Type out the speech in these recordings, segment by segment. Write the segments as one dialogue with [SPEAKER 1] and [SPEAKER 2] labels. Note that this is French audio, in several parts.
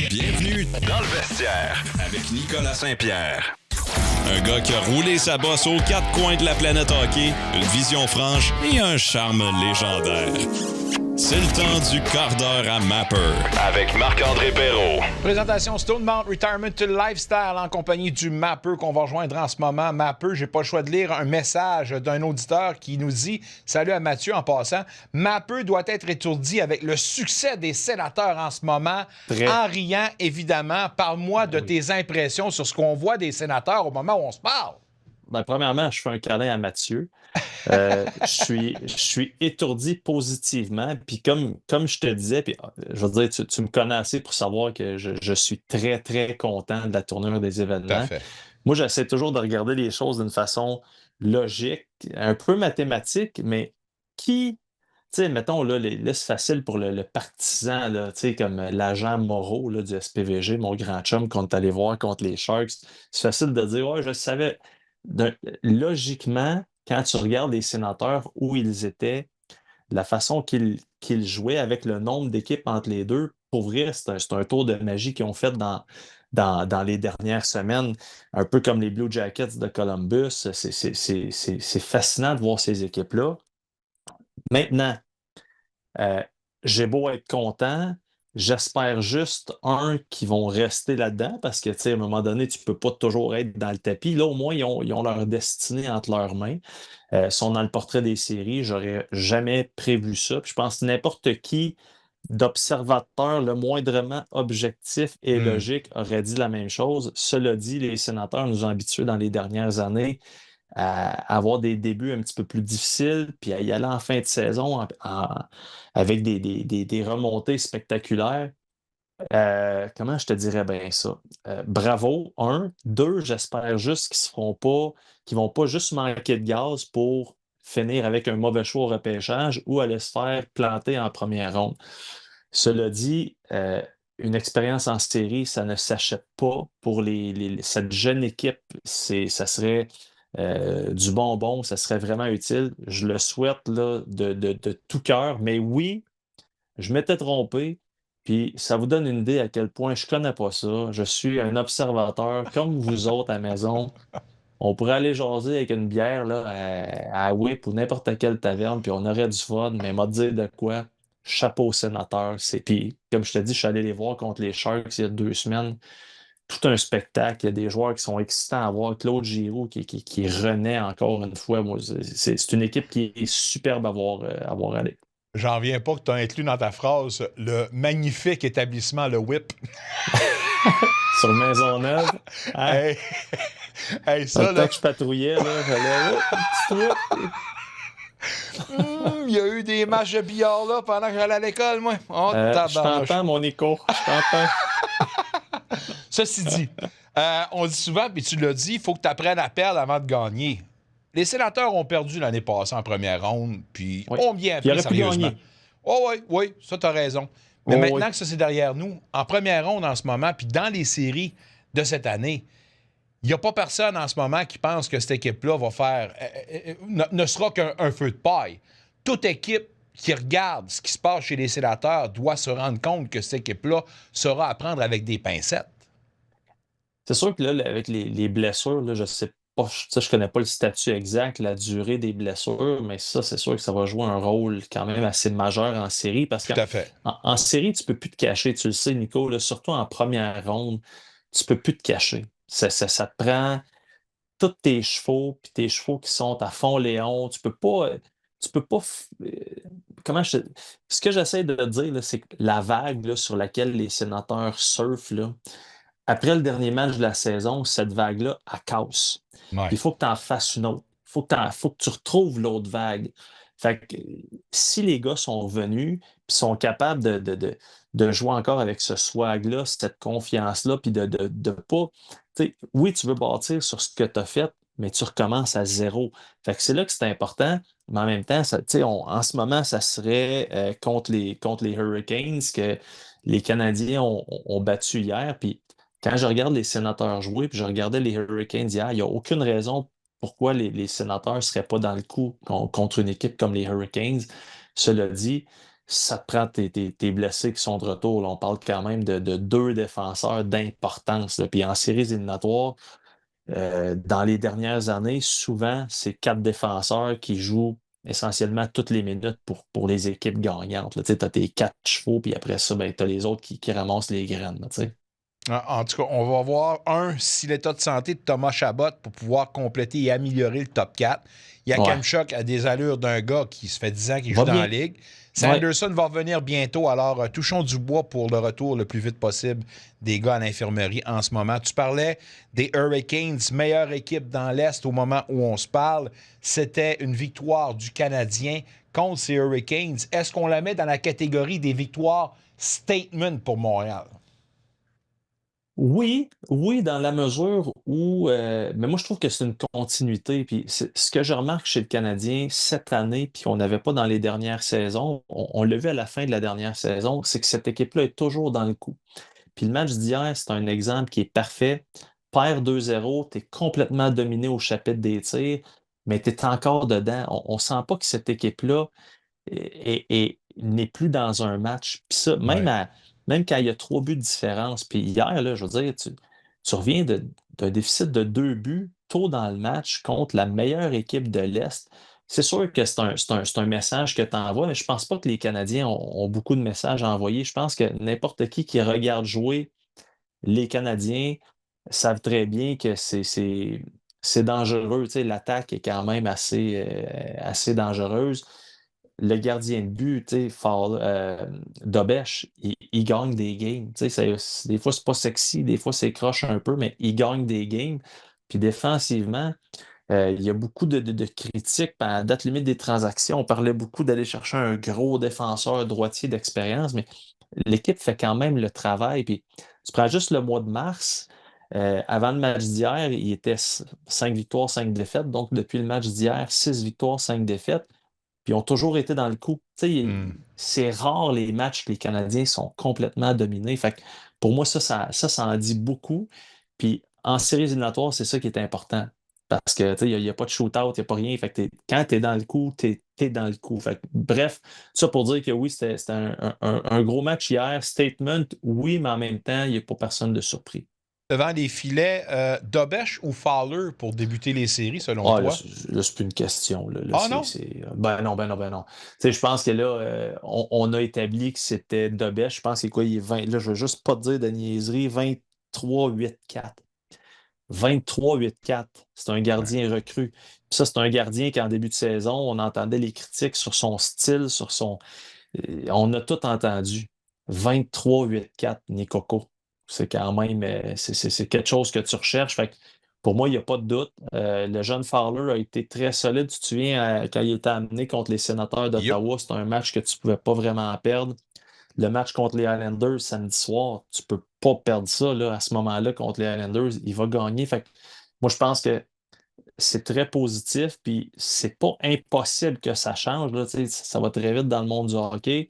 [SPEAKER 1] Bienvenue dans le vestiaire avec Nicolas Saint-Pierre. Un gars qui a roulé sa bosse aux quatre coins de la planète hockey, une vision franche et un charme légendaire. C'est le temps du quart d'heure à Mapper avec Marc-André Perrault.
[SPEAKER 2] Présentation Stone Mount Retirement Lifestyle en compagnie du Mapper qu'on va rejoindre en ce moment. Mapper, j'ai pas le choix de lire un message d'un auditeur qui nous dit « Salut à Mathieu en passant. Mapper doit être étourdi avec le succès des sénateurs en ce moment. En riant, évidemment. Parle-moi de tes impressions sur ce qu'on voit des sénateurs au moment où on se parle. »
[SPEAKER 3] Ben, premièrement, je fais un câlin à Mathieu. Je suis étourdi positivement. Puis comme je te disais, puis, je veux dire, tu me connais assez pour savoir que je suis très, très content de la tournure des événements. Moi, j'essaie toujours de regarder les choses d'une façon logique, un peu mathématique, mais tu sais, mettons, là, c'est facile pour le partisan, là, tu sais, comme l'agent Moreau là, du SPVG, mon grand chum, qu'on est allé voir contre les Sharks. C'est facile de dire, ouais, je savais. Logiquement, quand tu regardes les sénateurs où ils étaient, la façon qu'ils jouaient avec le nombre d'équipes entre les deux, pour vrai, c'est un tour de magie qu'ils ont fait dans les dernières semaines, un peu comme les Blue Jackets de Columbus. C'est fascinant de voir ces équipes-là. Maintenant, j'ai beau être content, j'espère juste, qu'ils vont rester là-dedans parce que, tu sais, à un moment donné, tu peux pas toujours être dans le tapis. Là, au moins, ils ont leur destinée entre leurs mains. Ils sont dans le portrait des séries. J'aurais jamais prévu ça. Puis je pense que n'importe qui d'observateur le moindrement objectif et logique aurait dit la même chose. Cela dit, les sénateurs nous ont habitués dans les dernières années à avoir des débuts un petit peu plus difficiles, puis à y aller en fin de saison avec des remontées spectaculaires. Comment je te dirais bien ça? Bravo, un. Deux, j'espère juste qu'ils vont pas juste manquer de gaz pour finir avec un mauvais choix au repêchage ou aller se faire planter en première ronde. Cela dit, une expérience en série, ça ne s'achète pas pour cette jeune équipe. Ça serait du bonbon, ça serait vraiment utile. Je le souhaite là, de tout cœur. Mais oui, je m'étais trompé. Puis ça vous donne une idée à quel point je connais pas ça. Je suis un observateur comme vous autres à la maison. On pourrait aller jaser avec une bière là, à Whip ou n'importe quelle taverne, puis on aurait du fun, mais m'a dire de quoi? Chapeau au sénateur. Puis, comme je te dis, je suis allé les voir contre les Sharks il y a 2 semaines. Tout un spectacle. Il y a des joueurs qui sont excitants à voir. Claude Giroux qui renaît encore une fois. Moi, c'est une équipe qui est superbe à voir aller.
[SPEAKER 2] J'en reviens pas que tu as inclus dans ta phrase le magnifique établissement, le WHIP.
[SPEAKER 3] Sur Maisonneuve. Hein?
[SPEAKER 2] Hey, ça, là...
[SPEAKER 3] que je patrouillais, là,
[SPEAKER 2] il y a eu des matchs de billard là pendant que j'allais à l'école, moi. Oh,
[SPEAKER 3] je t'entends, mon Nico. Je t'entends.
[SPEAKER 2] Ceci dit, on dit souvent, puis tu l'as dit, il faut que tu apprennes à perdre avant de gagner. Les sénateurs ont perdu l'année passée en première ronde, puis ont bien appris sérieusement. Oui, ça, tu as raison. Mais maintenant que ça, c'est derrière nous, en première ronde en ce moment, puis dans les séries de cette année, il n'y a pas personne en ce moment qui pense que cette équipe-là va faire... ne sera qu'un feu de paille. Toute équipe qui regarde ce qui se passe chez les sénateurs doit se rendre compte que cette équipe-là sera à prendre avec des pincettes.
[SPEAKER 3] C'est sûr que là, avec les blessures, là, je sais pas, je connais pas le statut exact, la durée des blessures, mais ça, c'est sûr que ça va jouer un rôle quand même assez majeur en série parce qu'en série, tu peux plus te cacher. Tu le sais, Nico, là, surtout en première ronde, tu peux plus te cacher. Ça te prend tous tes chevaux, puis tes chevaux qui sont à fond Léon. Comment ce que j'essaie de dire, là, c'est que la vague là, sur laquelle les sénateurs surfent, là, après le dernier match de la saison, cette vague-là, elle casse. Il faut que tu en fasses une autre. Faut que tu retrouves l'autre vague. Fait que si les gars sont revenus puis sont capables de jouer encore avec ce swag-là, cette confiance-là, puis de pas. Oui, tu veux bâtir sur ce que tu as fait, mais tu recommences à zéro. Fait que c'est là que c'est important, mais en même temps, en ce moment, ça serait contre les Hurricanes que les Canadiens ont battu hier. Puis quand je regarde les sénateurs jouer, puis je regardais les Hurricanes hier, il n'y a aucune raison pourquoi les sénateurs ne seraient pas dans le coup contre une équipe comme les Hurricanes. Cela dit, ça te prend tes blessés qui sont de retour. Là. On parle quand même de 2 défenseurs d'importance. Là. Puis en séries éliminatoires, dans les dernières années, souvent, c'est 4 défenseurs qui jouent essentiellement toutes les minutes pour les équipes gagnantes. Tu as tes 4 chevaux, puis après ça, ben, tu as les autres qui ramassent les graines. Là,
[SPEAKER 2] en tout cas, on va voir, si l'état de santé de Thomas Chabot pour pouvoir compléter et améliorer le top 4. Il y a Kemchuk a des allures d'un gars qui se fait 10 ans qu'il joue dans la Ligue. Sanderson va revenir bientôt, alors touchons du bois pour le retour le plus vite possible des gars à l'infirmerie en ce moment. Tu parlais des Hurricanes, meilleure équipe dans l'Est au moment où on se parle. C'était une victoire du Canadien contre ces Hurricanes. Est-ce qu'on la met dans la catégorie des victoires statement pour Montréal?
[SPEAKER 3] Oui, dans la mesure où... mais moi, je trouve que c'est une continuité. Puis ce que je remarque chez le Canadien cette année, puis qu'on n'avait pas dans les dernières saisons, on l'a vu à la fin de la dernière saison, c'est que cette équipe-là est toujours dans le coup. Puis le match d'hier, c'est un exemple qui est parfait. Perd 2-0, tu es complètement dominé au chapitre des tirs, mais tu es encore dedans. On ne sent pas que cette équipe-là n'est plus dans un match. Puis ça, même quand il y a 3 buts de différence, puis hier, là, je veux dire, tu reviens d'un déficit de 2 buts tôt dans le match contre la meilleure équipe de l'Est. C'est sûr que c'est un message que tu envoies, mais je ne pense pas que les Canadiens ont beaucoup de messages à envoyer. Je pense que n'importe qui regarde jouer les Canadiens savent très bien que c'est dangereux. Tu sais, l'attaque est quand même assez dangereuse. Le gardien de but, tu sais, Dobèche, il gagne des games. Tu sais, des fois, c'est pas sexy, des fois, c'est croche un peu, mais il gagne des games. Puis défensivement, il y a beaucoup de critiques à la date limite des transactions. On parlait beaucoup d'aller chercher un gros défenseur droitier d'expérience, mais l'équipe fait quand même le travail. Puis tu prends juste le mois de mars. Avant le match d'hier, il était 5 victoires, 5 défaites. Donc, depuis le match d'hier, 6 victoires, 5 défaites. Puis ils ont toujours été dans le coup. C'est rare les matchs que les Canadiens sont complètement dominés. Fait que pour moi, ça en dit beaucoup. Puis en séries éliminatoires, c'est ça qui est important. Parce que il n'y a pas de shootout, il n'y a pas rien. Fait que quand tu es dans le coup, tu es dans le coup. Fait que, bref, ça pour dire que oui, c'était un gros match hier. Statement, oui, mais en même temps, il n'y a pas personne de surpris.
[SPEAKER 2] Devant les filets, Dobèche ou Fowler pour débuter les séries, selon toi?
[SPEAKER 3] Là, c'est plus une question. Là,
[SPEAKER 2] non?
[SPEAKER 3] Ben non. Je pense que là, on a établi que c'était Dobèche. Je pense qu'il est quoi? Il est 20. Là, je veux juste pas te dire de niaiserie. 23-8-4. 23-8-4. C'est un gardien recru. Puis ça, c'est un gardien qui, en début de saison, on entendait les critiques sur son style, sur son... On a tout entendu. 23-8-4, Nikoko. C'est quand même c'est quelque chose que tu recherches. Fait que pour moi, il n'y a pas de doute. Le jeune Fowler a été très solide. Tu te souviens, quand il était amené contre les Sénateurs d'Ottawa, c'était un match que tu ne pouvais pas vraiment perdre. Le match contre les Islanders samedi soir, tu ne peux pas perdre ça là, à ce moment-là contre les Islanders. Il va gagner. Fait que moi, je pense que c'est très positif. Puis c'est pas impossible que ça change. Là, ça va très vite dans le monde du hockey.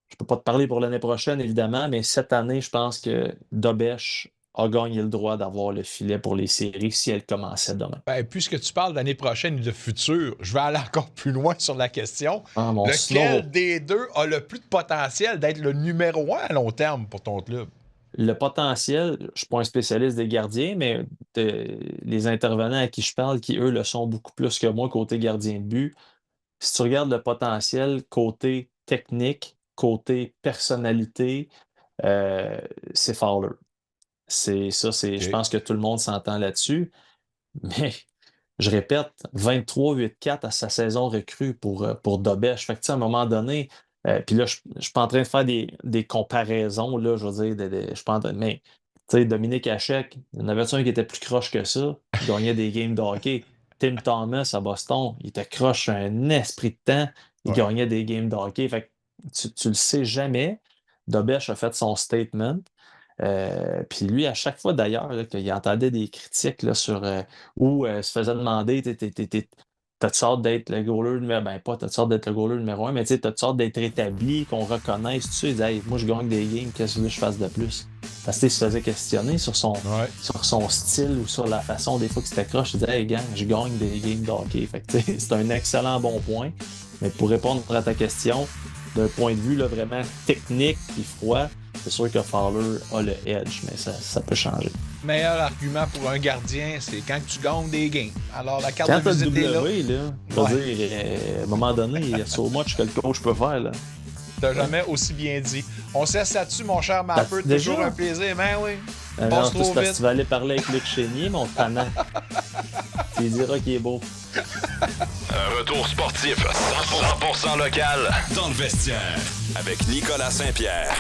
[SPEAKER 3] Je ne peux pas te parler pour l'année prochaine, évidemment, mais cette année, je pense que Dobèche a gagné le droit d'avoir le filet pour les séries si elle commençait demain.
[SPEAKER 2] Puisque tu parles d'année prochaine et de futur, je vais aller encore plus loin sur la question.
[SPEAKER 3] Lequel
[SPEAKER 2] des deux a le plus de potentiel d'être le numéro 1 à long terme pour ton club?
[SPEAKER 3] Le potentiel, je ne suis pas un spécialiste des gardiens, mais les intervenants à qui je parle, qui eux le sont beaucoup plus que moi côté gardien de but, si tu regardes le potentiel côté technique, côté personnalité, c'est Fowler. Je pense que tout le monde s'entend là-dessus. Mais je répète, 23-8-4 à sa saison recrue pour Dobèche. Fait que, à un moment donné, puis là, je ne suis pas en train de faire des comparaisons, là, je veux dire, je suis pas en train, mais Dominique Hachek, il y en avait un qui était plus croche que ça, qui gagnait des games de hockey. Tim Thomas à Boston, il était croche un esprit de temps, il gagnait des games de hockey. Fait que tu le sais jamais. Dobèche a fait son statement. Puis lui, à chaque fois d'ailleurs, qu'il entendait des critiques là, sur où se faisait demander t'as-tu hâte d'être le goaler numéro pas t'as-tu hâte d'être le goaler numéro 1, mais t'as-tu hâte d'être établi, qu'on reconnaisse, tu sais, il disait, hey, moi je gagne des games, qu'est-ce que je fasse de plus? Parce qu'il se faisait questionner sur son style ou sur la façon des fois qu'il s'était croche, il disait, hey gang, je gagne des games de hockey. Fait que c'est un excellent bon point. Mais pour répondre à ta question, d'un point de vue là, vraiment technique et froid, c'est sûr que Fowler a le edge, mais ça peut changer.
[SPEAKER 2] Meilleur argument pour un gardien, c'est quand tu gagnes des games. Alors, la carte
[SPEAKER 3] quand
[SPEAKER 2] de visite est là.
[SPEAKER 3] Je veux dire, à un moment donné, il y a so much que le coach peut faire. Là.
[SPEAKER 2] T'as jamais aussi bien dit. On se laisse là-dessus, mon cher Mapper. Toujours un plaisir. Ben oui.
[SPEAKER 3] Passe trop vite. Parce que tu vas aller parler avec Luc Chénier, mon tannant. Tu lui diras qu'il est beau.
[SPEAKER 1] Un retour sportif 100% local dans le vestiaire avec Nicolas Saint-Pierre.